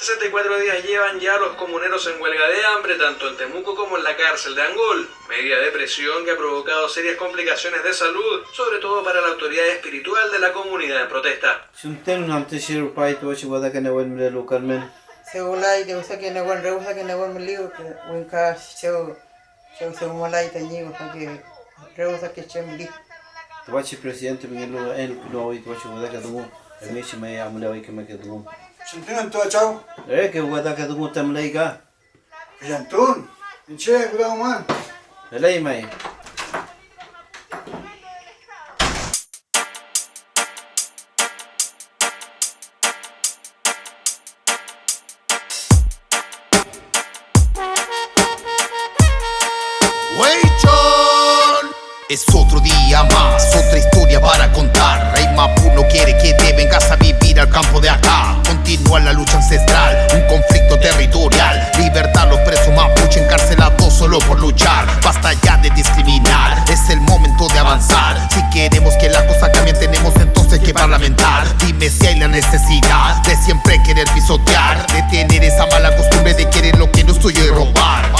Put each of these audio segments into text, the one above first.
64 días llevan ya los comuneros en huelga de hambre, tanto en Temuco como en la cárcel de Angol. Medida de presión que ha provocado serias complicaciones de salud, sobre todo para la autoridad espiritual de la comunidad en protesta. Sentinan tua chau. Que wada ka dungu tam lay ka. Jantun. Inche gudang man. Lay mai. Es otro día más, otra historia para contar. Rey Mapu no quiere que te vengas a vivir al campo de acá. Continúa la lucha ancestral, un conflicto territorial. Libertad a los presos mapuche encarcelados solo por luchar. Basta ya de discriminar, es el momento de avanzar. Si queremos que la cosa cambie tenemos entonces que parlamentar. Dime si hay la necesidad de siempre querer pisotear, de tener esa mala costumbre de querer lo que no es tuyo y robar.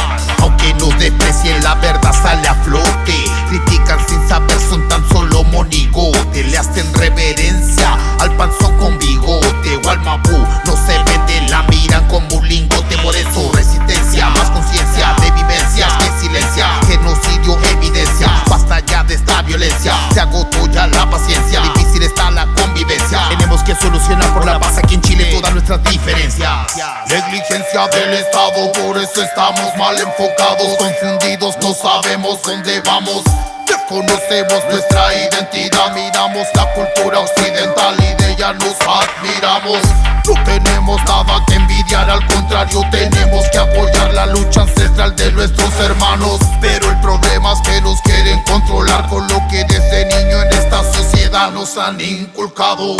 Aunque nos desprecien, la verdad sale a flote. Critican sin saber, son tan solo monigote. Le hacen reverencia al panzón con bigote. O al mapú, no se vende, la miran como un lingote. Por eso resistencia, más conciencia de vivencias que silencia. Genocidio, evidencia, basta ya de esta violencia. Se agotó ya la paciencia, difícil está la convivencia. Tenemos que solucionar por la paz aquí en Chile todas nuestras diferencias. Negligencia del Estado, por eso estamos mal enfocados, confundidos, no sabemos dónde vamos. Desconocemos nuestra identidad, miramos la cultura occidental y de ella nos admiramos. No tenemos nada que envidiar, al contrario tenemos que apoyar la lucha ancestral de nuestros hermanos. Pero el problema es que nos quieren controlar con lo que desde niño en esta sociedad nos han inculcado,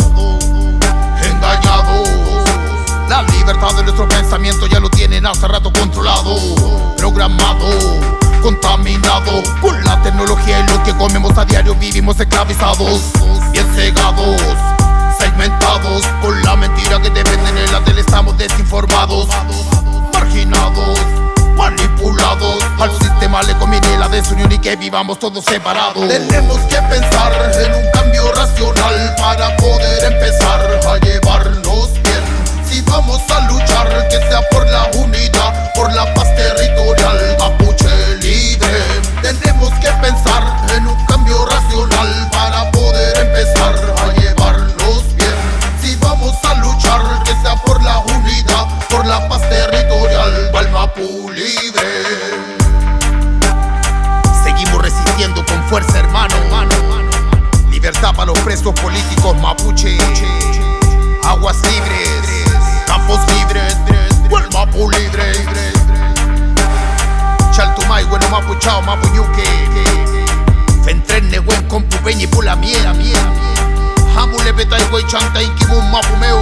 engañado. La libertad de nuestro pensamiento ya lo tienen hace rato controlado, programado, contaminado con la tecnología y lo que comemos a diario. Vivimos esclavizados, bien cegados, segmentados con la mentira que te venden en la tele. Estamos desinformados, marginados, manipulados. Al sistema le conviene la desunión y que vivamos todos separados. Tenemos que pensar en un cambio racional para poder empezar a llevarnos bien. Si vamos a luchar, que sea por la unidad, por la paz territorial, mapuche libre. Tenemos que pensar en un cambio racional para poder empezar a llevarnos bien. Si vamos a luchar, que sea por la unidad, por la paz territorial, pa'l Mapu libre. Seguimos resistiendo con fuerza, hermano. Libertad para los presos políticos mapuche. Aguas libres, campos libres, el Mapu libre. Chaltumay, bueno Mapu chao, Mapu yuque. Fentrenne, buen compu peñi pula miera. Hamule betay, güey chanta y kibun Mapu meu.